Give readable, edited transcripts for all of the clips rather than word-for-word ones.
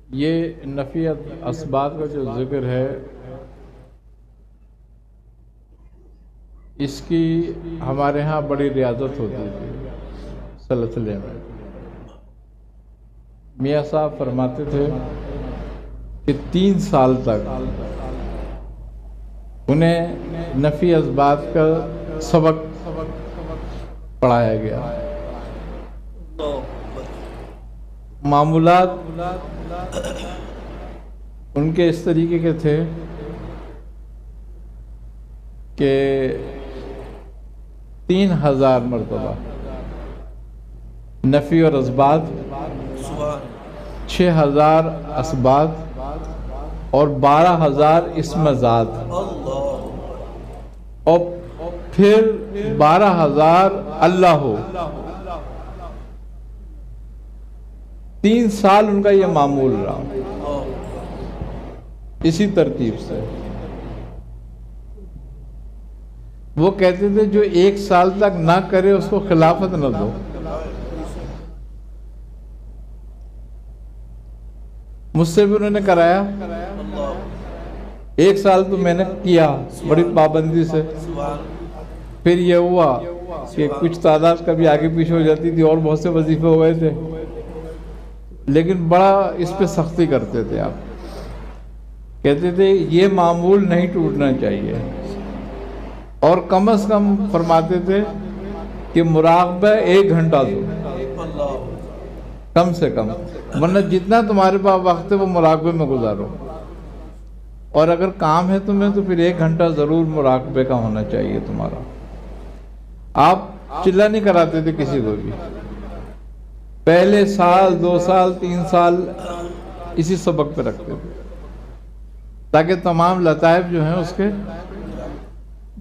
یہ نفی اسباب کا جو ذکر ہے اس کی ہمارے ہاں بڑی ریاضت ہوتی تھی سلسلے میں۔ میاں صاحب فرماتے تھے کہ 3 سال تک انہیں نفی اسباب کا سبق پڑھایا گیا۔ معمولات ان کے اس طریقے کے تھے کہ 3000 مرتبہ نفی اور اثبات، 6000 اثبات اور 12000 اسم ذات، اور پھر 12000 اللہ ہو۔ 3 سال ان کا یہ معمول رہا اسی ترتیب سے۔ وہ کہتے تھے جو 1 سال تک نہ کرے اس کو خلافت نہ دو۔ مجھ سے بھی انہوں نے کرایا، 1 سال تو میں نے کیا بڑی پابندی سے، پھر یہ ہوا کہ کچھ تعداد کبھی آگے پیچھے ہو جاتی تھی اور بہت سے وظیفے ہو گئے تھے، لیکن بڑا اس پہ سختی کرتے تھے۔ آپ کہتے تھے یہ معمول نہیں ٹوٹنا چاہیے، اور کم از کم فرماتے تھے کہ مراقبہ 1 گھنٹہ دو کم سے کم، ورنہ جتنا تمہارے پاس وقت ہے وہ مراقبے میں گزارو، اور اگر کام ہے تمہیں تو پھر 1 گھنٹہ ضرور مراقبے کا ہونا چاہیے تمہارا۔ آپ چلہ نہیں کراتے تھے کسی کو بھی، پہلے سال 2 سال 3 سال اسی سبق پہ رکھتے تھے تاکہ تمام لطائف جو ہیں اس کے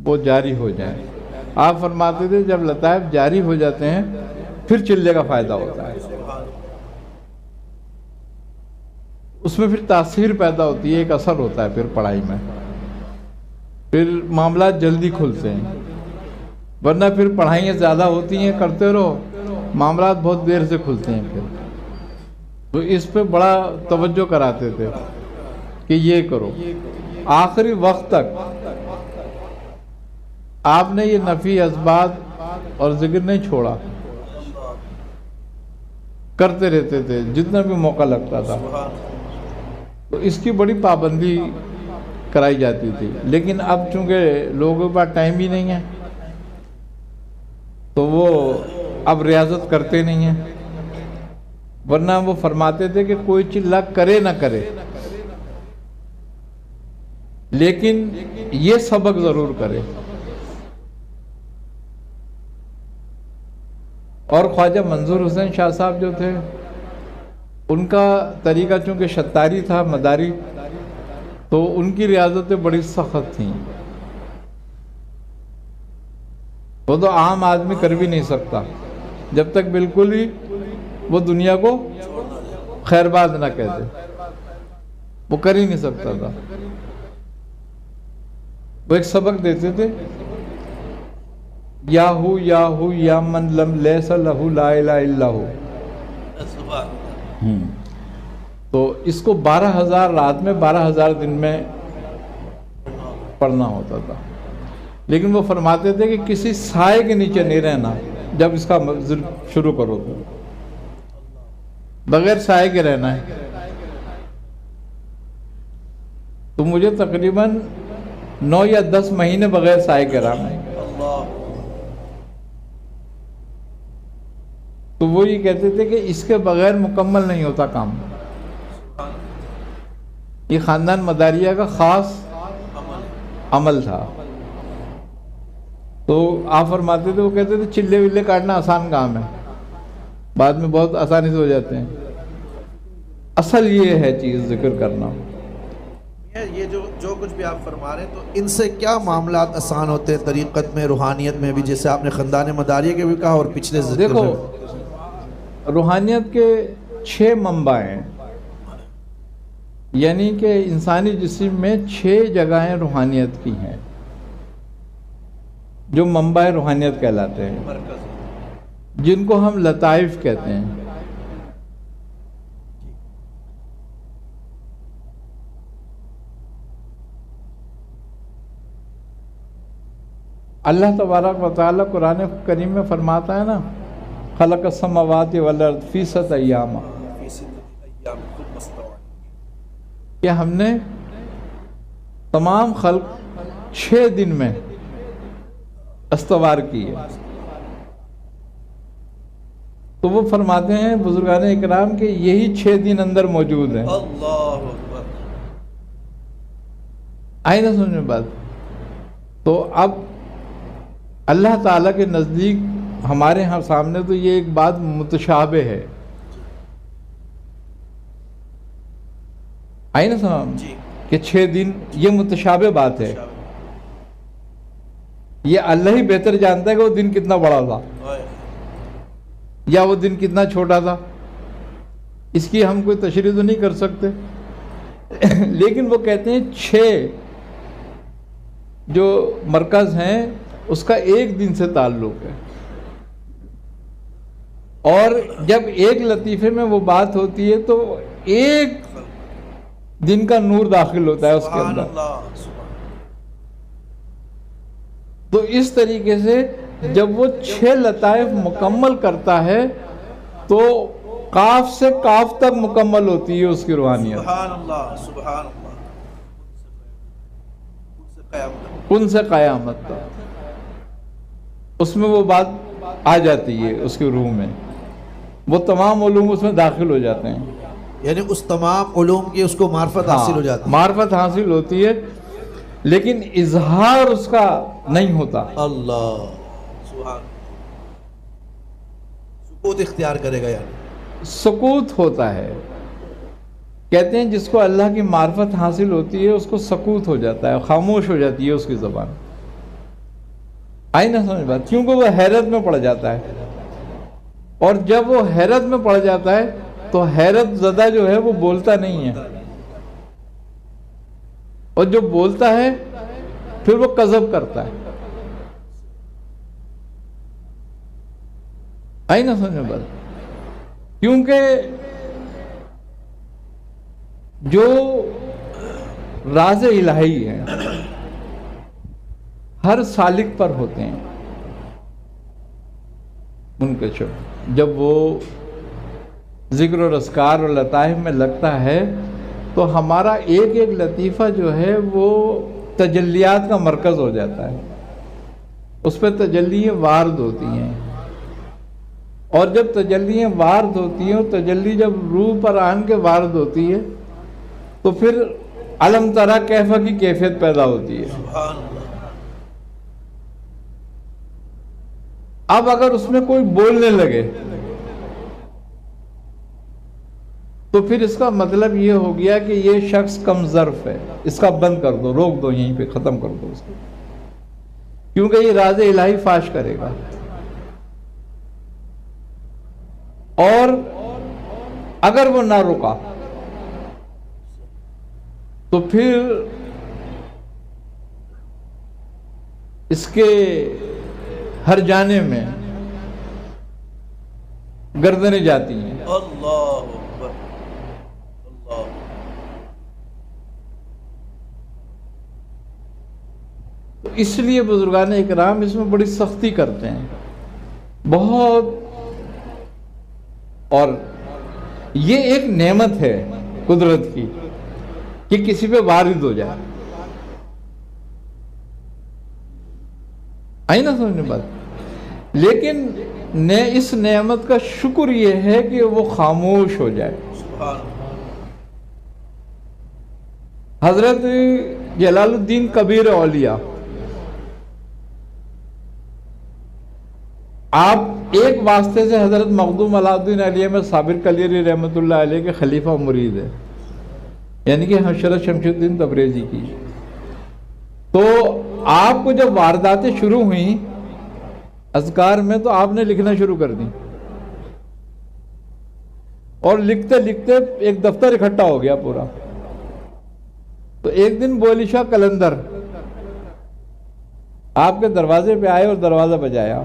وہ جاری ہو جائیں۔ آپ فرماتے تھے جب لطائف جاری ہو جاتے ہیں پھر چلے کا فائدہ ہوتا ہے، اس میں پھر تاثیر پیدا ہوتی ہے، ایک اثر ہوتا ہے پھر پڑھائی میں، پھر معاملات جلدی کھلتے ہیں، ورنہ پھر پڑھائیاں زیادہ ہوتی ہیں کرتے رہو، معاملات بہت دیر سے کھلتے ہیں۔ پھر تو اس پہ بڑا توجہ کراتے تھے کہ یہ کرو۔ آخری وقت تک آپ نے یہ نفی اسباب اور ذکر نہیں چھوڑا، کرتے رہتے تھے جتنا بھی موقع لگتا تھا، تو اس کی بڑی پابندی کرائی جاتی تھی۔ لیکن اب چونکہ لوگوں کے پاس ٹائم ہی نہیں ہے تو وہ اب ریاضت کرتے نہیں ہیں، ورنہ وہ فرماتے تھے کہ کوئی چلہ کرے نہ کرے لیکن یہ سبق ضرور کرے۔ اور خواجہ منظور حسین شاہ صاحب جو تھے ان کا طریقہ چونکہ شتاری تھا، مداری، تو ان کی ریاضتیں بڑی سخت تھیں، وہ تو عام آدمی کر بھی نہیں سکتا جب تک بالکل ہی وہ دنیا کو خیر باد نہ کہہ دے، وہ کر ہی نہیں سکتا تھا۔ وہ ایک سبق دیتے تھے، یا ہو یا من لم لیس لہو لا الہ الا ہو۔ تو اس کو 12000 رات میں 12000 دن میں پڑھنا ہوتا تھا، لیکن وہ فرماتے تھے کہ کسی سائے کے نیچے نہیں رہنا جب اس کا شروع کرو تو، بغیر سائے کے رہنا ہے۔ تو مجھے تقریباً 9 یا 10 مہینے بغیر سائے کے رہا ہے۔ تو وہ یہ کہتے تھے کہ اس کے بغیر مکمل نہیں ہوتا کام۔ یہ خاندان مداریہ کا خاص عمل تھا۔ تو آپ فرماتے تھے، وہ کہتے تھے چلے ولے کاٹنا آسان کام ہے، بعد میں بہت آسانی سے ہو جاتے ہیں، اصل یہ ہے چیز ذکر کرنا۔ یہ جو کچھ بھی آپ فرما رہے ہیں تو ان سے کیا معاملات آسان ہوتے ہیں طریقت میں، روحانیت میں بھی، جیسے آپ نے خاندان مداریہ کے بھی کہا اور پچھلے ذکر دیکھو روحانیت کے 6 منبع ہیں، یعنی کہ انسانی جسم میں 6 جگہیں روحانیت کی ہیں جو منبع روحانیت کہلاتے ہیں، جن کو ہم لطائف کہتے ہیں۔ اللہ تبارک و تعالیٰ قرآن کریم میں فرماتا ہے نا، خلق السماوات والارض فی ستۃ ایام، کہ ہم نے تمام خلق 6 دن میں استوار کی ہے۔ تو وہ فرماتے ہیں بزرگان اکرام کہ یہی 6 دن اندر موجود ہیں۔ اللہ اکبر۔ آئی نہ سمجھ میں بات؟ تو اب اللہ تعالیٰ کے نزدیک ہمارے ہاں سامنے تو یہ ایک بات متشابہ ہے، آئی نہ سمجھ جی کہ 6 دن یہ متشابہ بات ہے، یہ اللہ ہی بہتر جانتا ہے کہ وہ دن کتنا بڑا تھا یا وہ دن کتنا چھوٹا تھا، اس کی ہم کوئی تشریح تو نہیں کر سکتے۔ لیکن وہ کہتے ہیں 6 جو مرکز ہیں اس کا ایک دن سے تعلق ہے، اور جب ایک لطیفے میں وہ بات ہوتی ہے تو ایک دن کا نور داخل ہوتا ہے اس کے اندر۔ تو اس طریقے سے جب وہ 6 لطائف مکمل کرتا ہے تو کاف سے کاف تک مکمل ہوتی ہے اس کی روحانیت، سبحان اللہ سبحان اللہ، ان سے قیامت تک اس میں وہ بات آ جاتی ہے اس کی روح میں، وہ تمام علوم اس میں داخل ہو جاتے ہیں، یعنی اس تمام علوم کی اس کو معرفت حاصل ہو جاتی ہے۔ معرفت حاصل ہوتی ہے، لیکن اظہار اس کا نہیں ہوتا۔ اللہ سبحان، سکوت اختیار کرے گا، یعنی سکوت ہوتا ہے۔ کہتے ہیں جس کو اللہ کی معرفت حاصل ہوتی ہے اس کو سکوت ہو جاتا ہے، خاموش ہو جاتی ہے اس کی زبان، آئی نہ سمجھ بات؟ کیونکہ وہ حیرت میں پڑ جاتا ہے، اور جب وہ حیرت میں پڑ جاتا ہے تو حیرت زدہ جو ہے وہ بولتا نہیں ہے، اور جو بولتا ہے پھر وہ کذب کرتا ہے، آئی نہ سمجھ بات؟ کیونکہ جو راز الہی ہیں ہر سالک پر ہوتے ہیں منکشف، جب وہ ذکر و اذکار اور لطائف میں لگتا ہے تو ہمارا ایک ایک لطیفہ جو ہے وہ تجلیات کا مرکز ہو جاتا ہے، اس پہ تجلیاں وارد ہوتی ہیں، اور جب تجلیاں وارد ہوتی ہیں، تجلی جب روح پر آن کے وارد ہوتی ہے تو پھر علم ترا کیفہ کی کیفیت پیدا ہوتی ہے۔ سبحان اللہ۔ اب اگر اس میں کوئی بولنے لگے تو پھر اس کا مطلب یہ ہو گیا کہ یہ شخص کم ظرف ہے، اس کا بند کر دو، روک دو، یہیں پہ ختم کر دو اس کو، کیونکہ یہ راز الہی فاش کرے گا۔ اور اگر وہ نہ رکا تو پھر اس کے ہر جانے میں گردنیں جاتی ہیں۔ اللہ اکبر اللہ۔ تو اس لیے بزرگان اکرام اس میں بڑی سختی کرتے ہیں بہت، اور یہ ایک نعمت ہے قدرت کی کہ کسی پہ وارد ہو جائے، آئی نہ سمجھنے بات؟ لیکن اس نعمت کا شکر یہ ہے کہ وہ خاموش ہو جائے۔ سبحان اللہ۔ حضرت جلال الدین کبیر اولیاء، آپ ایک واسطے سے حضرت مخدوم علاء الدین علیہ میں صابر کلیری رحمۃ اللہ علیہ کے خلیفہ مرید ہے، یعنی کہ حضرت شمس الدین تبریزی کی۔ تو آپ کو جب وارداتیں شروع ہوئیں اذکار میں تو آپ نے لکھنا شروع کر دی، اور لکھتے لکھتے ایک دفتر اکٹھا ہو گیا پورا۔ تو ایک دن بولی شاہ قلندر آپ کے دروازے پہ آئے اور دروازہ بجایا،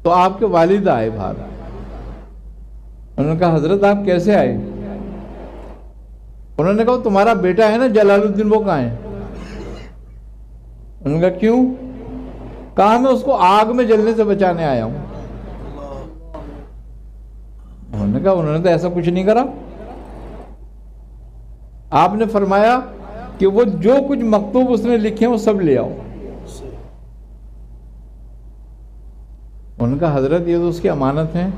تو آپ کے والد آئے باہر، انہوں نے کہا حضرت آپ کیسے آئے؟ انہوں نے کہا تمہارا بیٹا ہے نا جلال الدین، وہ کہاں ہے؟ انہوں نے کہا کیوں؟ کہا میں اس کو آگ میں جلنے سے بچانے آیا ہوں۔ انہوں نے کہا انہوں نے تو ایسا کچھ نہیں کرا، آپ نے فرمایا کہ وہ جو کچھ مکتوب اس نے لکھے ہیں وہ سب لے آؤ۔ انہوں نے کہا حضرت یہ تو اس کی امانت ہیں،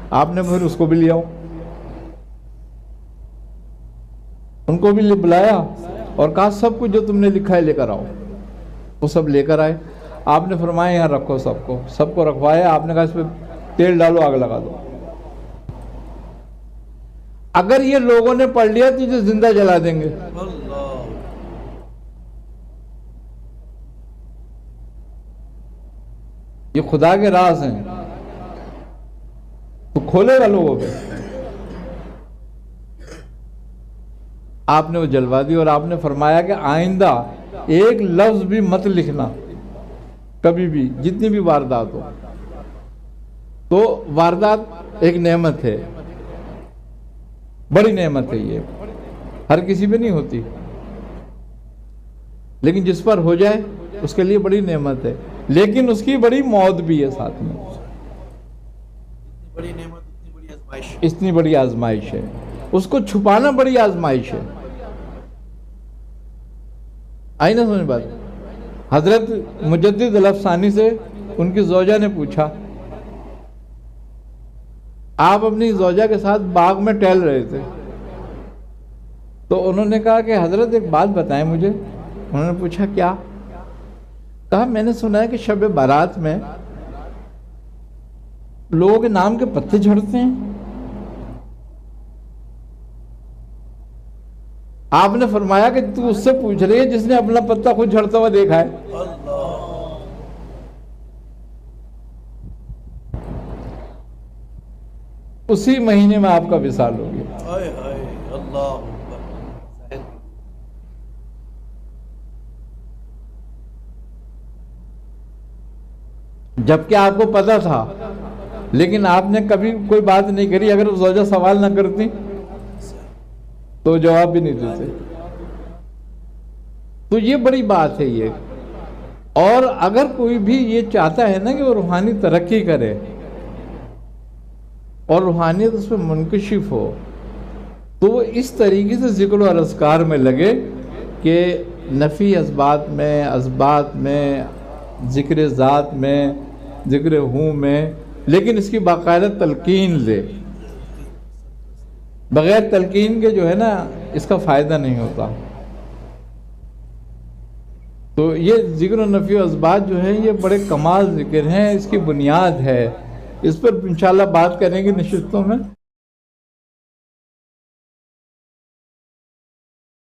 آپ نے پھر اس کو بھی لے آؤ۔ ان کو بھی بلایا اور کہا سب کچھ جو تم نے لکھا ہے لے کر آؤ۔ وہ سب لے کر آئے، آپ نے فرمایا یہاں رکھو، سب کو رکھوایا، آپ نے کہا اس پہ تیل ڈالو، آگ لگا دو۔ اگر یہ لوگوں نے پڑھ لیا تو اسے زندہ جلا دیں گے۔ یہ خدا کے راز ہیں، تو کھولے گا لوگوں پہ۔ آپ نے وہ جلوا دی اور آپ نے فرمایا کہ آئندہ ایک لفظ بھی مت لکھنا کبھی بھی، جتنی بھی واردات ہو۔ تو واردات ایک نعمت ہے، بڑی نعمت ہے، یہ ہر کسی پہ نہیں ہوتی، لیکن جس پر ہو جائے اس کے لیے بڑی نعمت ہے، لیکن اس کی بڑی موت بھی ہے ساتھ میں۔ بڑی نعمت اتنی بڑی آزمائش، اتنی بڑی آزمائش ہے، اس کو چھپانا بڑی آزمائش ہے۔ آئی نا سمجھ بات؟ حضرت مجدد الافسانی سے ان کی زوجہ نے پوچھا، آپ اپنی زوجہ کے ساتھ باغ میں ٹہل رہے تھے، تو انہوں نے کہا کہ حضرت ایک بات بتائیں مجھے۔ انہوں نے پوچھا کیا؟ کہا میں نے سنا ہے کہ شب بارات میں لوگوں کے نام کے پتے جھڑتے ہیں۔ آپ نے فرمایا کہ تو اس سے پوچھ رہی ہے جس نے اپنا پتا خود جھڑتا ہوا دیکھا ہے۔ اسی مہینے میں آپ کا وصال ہو گیا۔ جبکہ آپ کو پتا تھا، لیکن آپ نے کبھی کوئی بات نہیں کری۔ اگر زوجہ سوال نہ کرتی تو جواب بھی نہیں دیتے۔ تو یہ بڑی بات ہے یہ۔ اور اگر کوئی بھی یہ چاہتا ہے نا کہ وہ روحانی ترقی کرے اور روحانیت اس پہ منکشف ہو، تو وہ اس طریقے سے ذکر و اذکار میں لگے کہ نفی اسبات میں ذکر ذات میں، ذکر ہوں میں، لیکن اس کی باقاعدہ تلقین لے۔ بغیر تلقین کے جو ہے نا اس کا فائدہ نہیں ہوتا۔ تو یہ ذکر و نفی و اثبات جو ہے یہ بڑے کمال ذکر ہیں، اس کی بنیاد ہے۔ اس پر انشاءاللہ بات کریں گے نشستوں میں۔